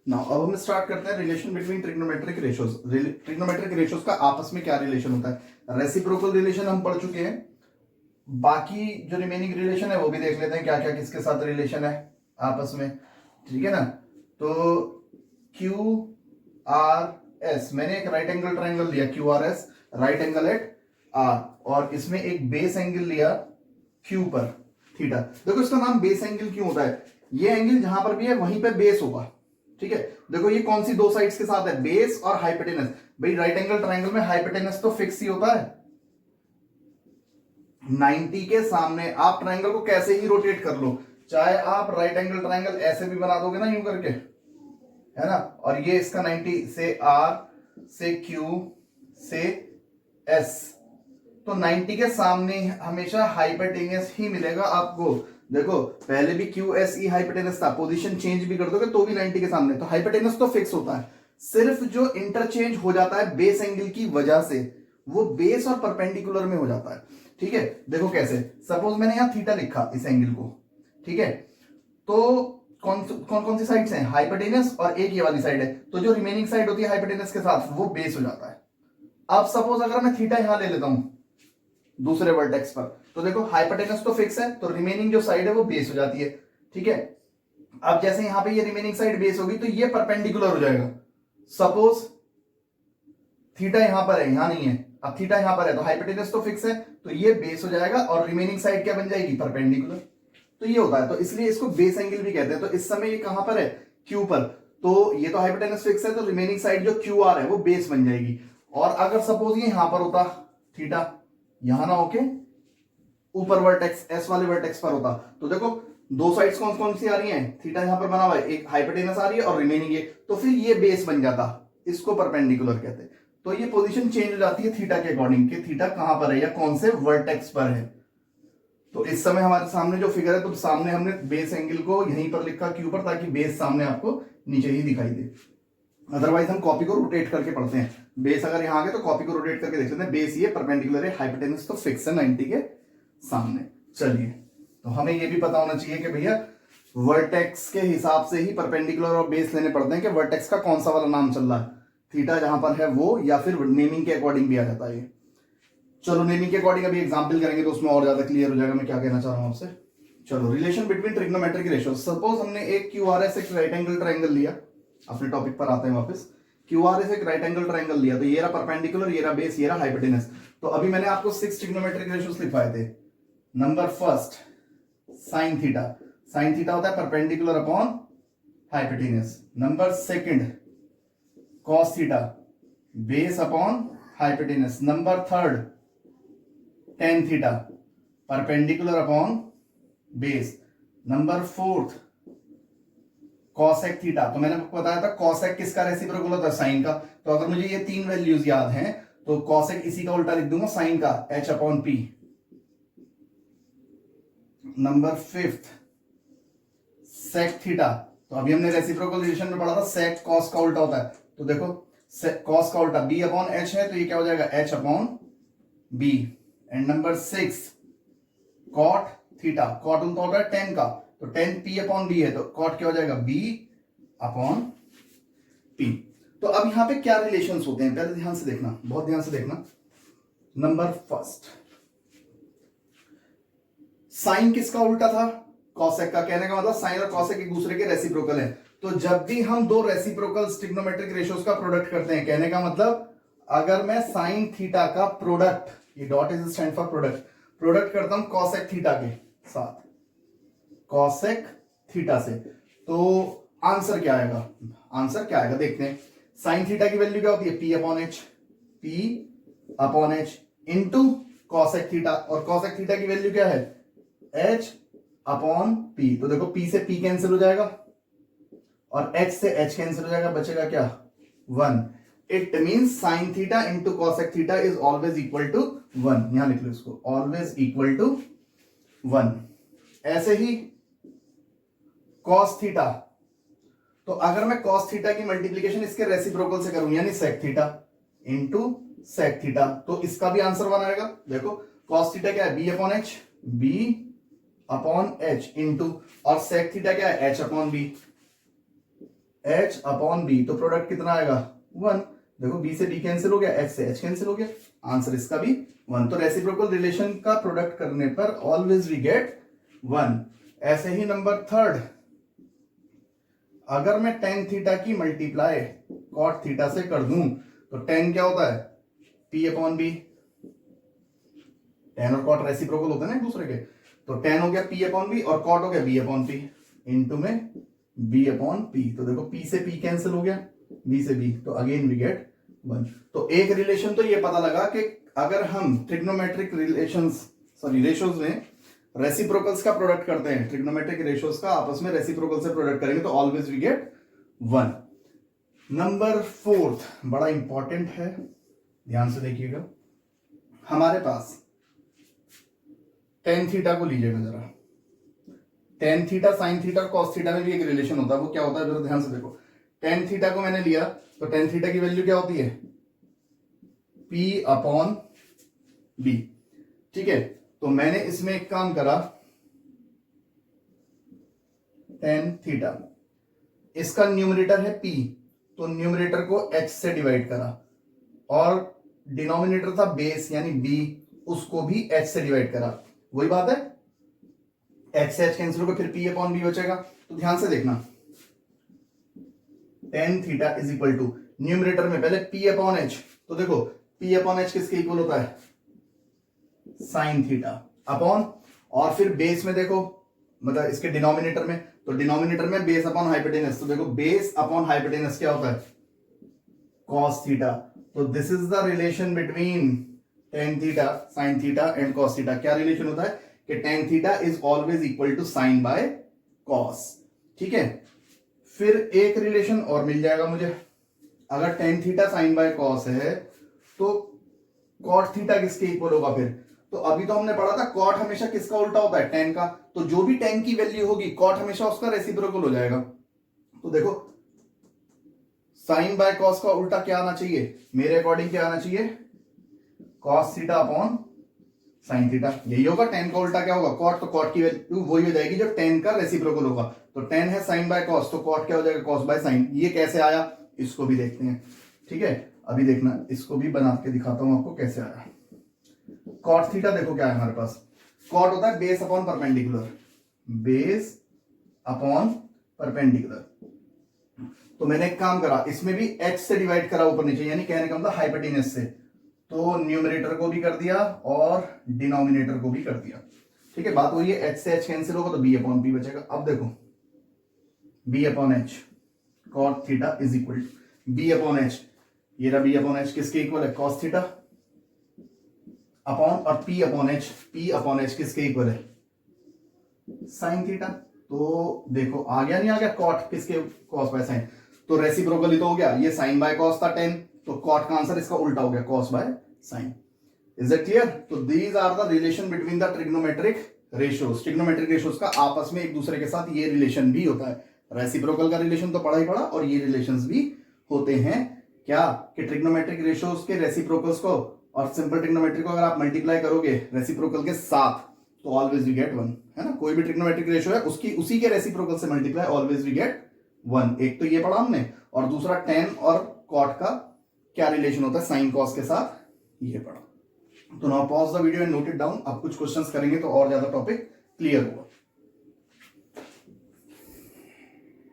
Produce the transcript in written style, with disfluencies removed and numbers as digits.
Now अब हम start करते हैं relation between trigonometric ratios. Trigonometric ratios का आपस में क्या रिलेशन होता है। रेसिप्रोकल रिलेशन हम पढ़ चुके हैं, बाकी जो रिमेनिंग रिलेशन है वो भी देख लेते हैं क्या क्या किसके साथ रिलेशन है आपस में, ठीक है ना। तो क्यू आर एस, मैंने एक राइट एंगल ट्राइंगल लिया Q R S, right angle at R, और इसमें एक बेस एंगल लिया क्यू पर थीटा। देखो इसका नाम बेस एंगल क्यों होता है, ये एंगल जहां पर भी है वहीं पे बेस होगा, ठीक है। देखो ये कौन सी दो साइड्स के साथ है, बेस और हाइपोटेनस। भाई राइट एंगल ट्राइंगल में हाइपोटेनस तो फिक्स ही होता है, 90 के सामने। आप ट्राइंगल को कैसे ही रोटेट कर लो, चाहे आप राइट एंगल ट्राइंगल ऐसे भी बना दोगे ना यूं करके, है ना, और ये इसका 90 से आर से क्यू से एस, तो 90 के सामने हमेशा हाइपोटेनस ही मिलेगा आपको। देखो पहले भी क्यू एस ई हाइपोटेनस था, पोजीशन चेंज भी कर दोगे तो भी 90 के सामने, तो हाइपोटेनस तो फिक्स होता है। सिर्फ जो इंटरचेंज हो जाता है बेस एंगल की वजह से, वो बेस और परपेंडिकुलर में हो जाता है, ठीक है। देखो कैसे, सपोज मैंने यहां थीटा लिखा इस एंगल को, ठीक है, तो कौन कौन सी साइड्स हैं, हाइपोटेनस और एक ये वाली साइड है, तो जो रिमेनिंग साइड होती है हाइपोटेनस के साथ वो बेस हो जाता है। अब सपोज अगर मैं थीटा यहां ले लेता हूं दूसरे वर्टेक्स पर, तो देखो हाइपोटेनस तो फिक्स है, तो रिमेनिंग जो साइड है वो बेस हो जाती है, ठीक है। अब जैसे यहां पे ये रिमेनिंग साइड बेस होगी तो ये परपेंडिकुलर हो जाएगा। सपोज थीटा यहां पर है, यहां नहीं है, अब थीटा यहां पर है, तो हाइपोटेनस तो फिक्स है, तो ये बेस हो जाएगा और रिमेनिंग साइड क्या बन जाएगी, परपेंडिकुलर। तो ये होता है, तो इसलिए इसको बेस एंगल भी कहते हैं। तो इस समय ये कहां पर है, क्यू पर, तो ये तो हाइपोटेनस फिक्स है, तो रिमेनिंग साइड जो क्यू आर है वो बेस बन जाएगी। और अगर सपोज ये यहां पर होता थीटा, यहां ना होके ऊपर वर्टेक्स एस वाले वर्टेक्स पर होता, तो देखो दो साइड्स कौन कौन सी आ रही हैं, थीटा यहां पर बना हुआ है, एक हाइपोटेनस आ रही है और रिमेनिंग ये, तो फिर ये बेस बन जाता, इसको परपेंडिकुलर कहते हैं। तो ये पोजीशन चेंज हो जाती है थीटा के अकॉर्डिंग कि थीटा कहां पर है या कौन से वर्टेक्स पर है। तो इस समय हमारे सामने जो फिगर है, तो सामने हमने बेस एंगल को यहीं पर लिखा क्यू पर, ताकि बेस सामने आपको नीचे ही दिखाई दे। अदरवाइज हम कॉपी को रोटेट करके पढ़ते हैं, बेस अगर यहां आ गए तो कॉपी को रोटेट करके देख सकते हैं, बेस ये परपेंडिकुलर है, हाइपोटेनस तो फिक्स है 90 के सामने। चलिए, तो हमें ये भी पता होना चाहिए कि भैया वर्टेक्स के हिसाब से ही परपेंडिकुलर और बेस लेने पड़ते हैं कि वर्टेक्स का कौन सा वाला नाम चल रहा है, थीटा जहां पर है वो, या फिर नेमिंग के अकॉर्डिंग भी आ जाता है। चलो नेमिंग के अकॉर्डिंग अभी एग्जांपल करेंगे तो उसमें और ज्यादा क्लियर हो जाएगा मैं क्या कहना चाह रहा हूं आपसे। चलो, relation between trigonometric ratio. Suppose हमने एक क्यूआरएस एक राइट एंगल ट्राइंगल लिया, अपने टॉपिक पर आते हैं वापस। क्यूआरएस एक राइट एंगल ट्राइंगल लिया, तो ये रहा परपेंडिकुलर, ये रहा बेस, ये रहा हाइपोटेनस। तो अभी मैंने आपको 6 ट्रिग्नोमेट्रिक रेशियोज लिखवाए थे। Number first sine theta, sine theta होता है perpendicular upon hypotenuse. Number second cos theta, base upon hypotenuse. Number third tan theta, perpendicular upon base. Number fourth cosec theta, तो मैंने आपको बताया था कॉसेक किसका रेसिप्रोकल होता है, साइन का। तो अगर मुझे ये तीन वैल्यूज याद हैं तो कॉसेक इसी का उल्टा लिख दूंगा, साइन का, H upon P. Number fifth sec theta, तो अभी हमने रेसिप्रोकल रिलेशन में पढ़ा था सेक कॉस का उल्टा होता है, तो देखो कॉस का उल्टा बी अपॉन एच है, तो ये क्या हो जाएगा, H upon B. And number six cot theta, cot उल्टा होता है टेन का, तो टेन पी अपॉन बी है, तो कॉट क्या हो जाएगा, बी अपॉन पी। तो अब यहां पे क्या रिलेशंस होते हैं, पहले ध्यान से देखना, बहुत ध्यान से देखना। नंबर फर्स्ट, साइन किसका उल्टा था, कॉसेक का। कहने का मतलब साइन और कॉसेक एक दूसरे के रेसिप्रोकल हैं। तो जब भी हम दो रेसिप्रोकल ट्रिग्नोमेट्रिक रेशियोज का प्रोडक्ट करते हैं, कहने का मतलब अगर मैं साइन थीटा का प्रोडक्ट, ये dot is stand for product, product करता हूं कॉसेक थीटा के साथ, कॉसेक थीटा से, तो आंसर क्या आएगा, आंसर क्या आएगा देखते हैं। साइन थीटा की वैल्यू क्या होती है, P upon H, P upon H into cosec theta, और कॉसेक थीटा की वैल्यू क्या है, एच अपॉन पी। तो देखो पी से पी कैंसिल हो जाएगा और एच से एच कैंसिल हो जाएगा, बचेगा क्या, one. It means sine theta into cosec theta is always equal to one. यहां लिख लो इसको, ऑलवेज इक्वल टू वन। ऐसे ही कॉस थीटा, तो अगर मैं कॉस थीटा की मल्टीप्लीकेशन इसके रेसिप्रोकल से करूं, यानी sec theta into sec theta, तो इसका भी आंसर वन आएगा। देखो कॉस थीटा क्या है, B upon H, B upon H into, और सेक थीटा क्या है, H upon B. h upon b, तो प्रोडक्ट कितना आएगा 1। देखो b से b कैंसिल हो गया, h से h कैंसिल हो गया, आंसर इसका भी 1। तो रेसिप्रोकल रिलेशन का प्रोडक्ट करने पर ऑलवेज वी गेट 1। ऐसे ही नंबर थर्ड, अगर मैं tan थीटा की मल्टीप्लाई cot थीटा से कर दूं तो tan क्या होता है p अपॉन बी, tan और cot रेसिप्रोकल होते हैं ना एक दूसरे के, तो tan हो गया p अपॉन बी और cot हो गया b अपॉन p इंटू में b अपॉन p। तो देखो p से p कैंसिल हो गया, b से b, तो अगेन वी गेट 1। तो एक रिलेशन तो ये पता लगा कि अगर हम ट्रिग्नोमेट्रिक रेशोज में रेसिप्रोकल्स का प्रोडक्ट करते हैं, ट्रिग्नोमेट्रिक रेशोज का आपस में रेसिप्रोकल से प्रोडक्ट करेंगे तो always we get 1। Number fourth बड़ा इंपॉर्टेंट है, ध्यान से देखिएगा। हमारे पास tan थीटा को लीजिएगा जरा, tan थीटा साइन थीटा और cos थीटा में भी एक रिलेशन होता है, वो क्या होता है जरा ध्यान से देखो। tan थीटा को मैंने लिया तो tan थीटा की वैल्यू क्या होती है p अपॉन b, ठीक है। तो मैंने इसमें एक काम करा, tan थीटा, इसका न्यूमरेटर है p, तो न्यूमरेटर को h से डिवाइड करा और डिनोमिनेटर था बेस यानी b, उसको भी h से डिवाइड करा। वही बात है, h से h कैंसिल होकर फिर p अपॉन b बचेगा। तो ध्यान से देखना, tan theta is equal to numerator में पहले p अपॉन h, तो देखो p अपॉन h किसके इक्वल होता है साइन थीटा अपॉन, और फिर बेस में देखो मतलब इसके डिनोमिनेटर में, तो डिनोमिनेटर में बेस अपॉन हाइपोटेनस, तो देखो बेस अपॉन हाइपोटेनस क्या होता है cos थीटा। तो this is the relation between tan theta sine theta and cos theta. क्या रिलेशन होता है कि tan theta is always equal to sine by cos, ठीक है। फिर एक रिलेशन और मिल जाएगा मुझे, अगर tan theta sine by cos है तो cot थीटा किसके इक्वल होगा फिर, तो अभी तो हमने पढ़ा था cot हमेशा किसका उल्टा होता है tan का, तो जो भी tan की वैल्यू होगी cot हमेशा उसका रेसिप्रोकल हो जाएगा। तो देखो साइन बाय cos का उल्टा क्या आना चाहिए, मेरे अकॉर्डिंग क्या आना चाहिए cos theta upon sine theta, यही होगा। tan का उल्टा क्या होगा cot, तो cot की वैल्यू वही हो जाएगी जो tan का रेसिप्रोकल होगा। तो tan है साइन बाय cos, तो cot क्या हो जाएगा cos बाय साइन। ये कैसे आया इसको भी देखते हैं, ठीक है। अभी देखना, इसको भी बना के दिखाता हूं आपको कैसे आया। cot थीटा देखो क्या है हमारे पास, cot होता है base upon perpendicular, base upon perpendicular. तो मैंने एक काम करा, इसमें भी h से डिवाइड करा ऊपर नीचे, यानी कहने का मतलब हाइपोटेनस से, तो न्यूमरेटर को भी कर दिया और डिनोमिनेटर को भी कर दिया, ठीक है। बात वही है, h से h कैंसिल होगा तो b अपॉन p बचेगा। अब देखो b upon h cot theta is equal to b upon h, ये रहा b अपॉन h किसके इक्वल है cos थीटा अपॉन, और p अपॉन h किसके इक्वल है साइन थीटा। तो देखो आ गया नहीं आ गया, cot किसके cos बाय साइन, तो रेसिप्रोकल ही तो हो गया, ये साइन बाय cos था tan, तो cot का आंसर इसका उल्टा हो गया cos by sine. Is it clear. तो these are the relation between the trigonometric ratios. Trigonometric ratios का आपस में एक दूसरे के साथ ये रिलेशन भी होता है, रेसिप्रोकल का रिलेशन तो पढ़ा ही पढ़ा, और ये रिलेशंस भी होते हैं क्या कि ट्रिग्नोमेट्रिक रेशियोज के रेसिप्रोकल्स को और सिंपल ट्रिग्नोमेट्री को अगर आप मल्टीप्लाई करोगे रेसिप्रोकल के साथ तो ऑलवेज वी गेट 1, है ना। कोई भी ट्रिग्नोमेट्रिक रेशियो है उसकी उसी के रेसिप्रोकल से मल्टीप्लाई, ऑलवेज वी गेट 1। एक तो ये पढ़ा हमने, और दूसरा tan और cot का क्या रिलेशन होता है साइन cos के साथ, ये पढ़ा। तो now pause the video and note it down. अब कुछ क्वेश्चंस करेंगे तो और ज्यादा टॉपिक क्लियर होगा।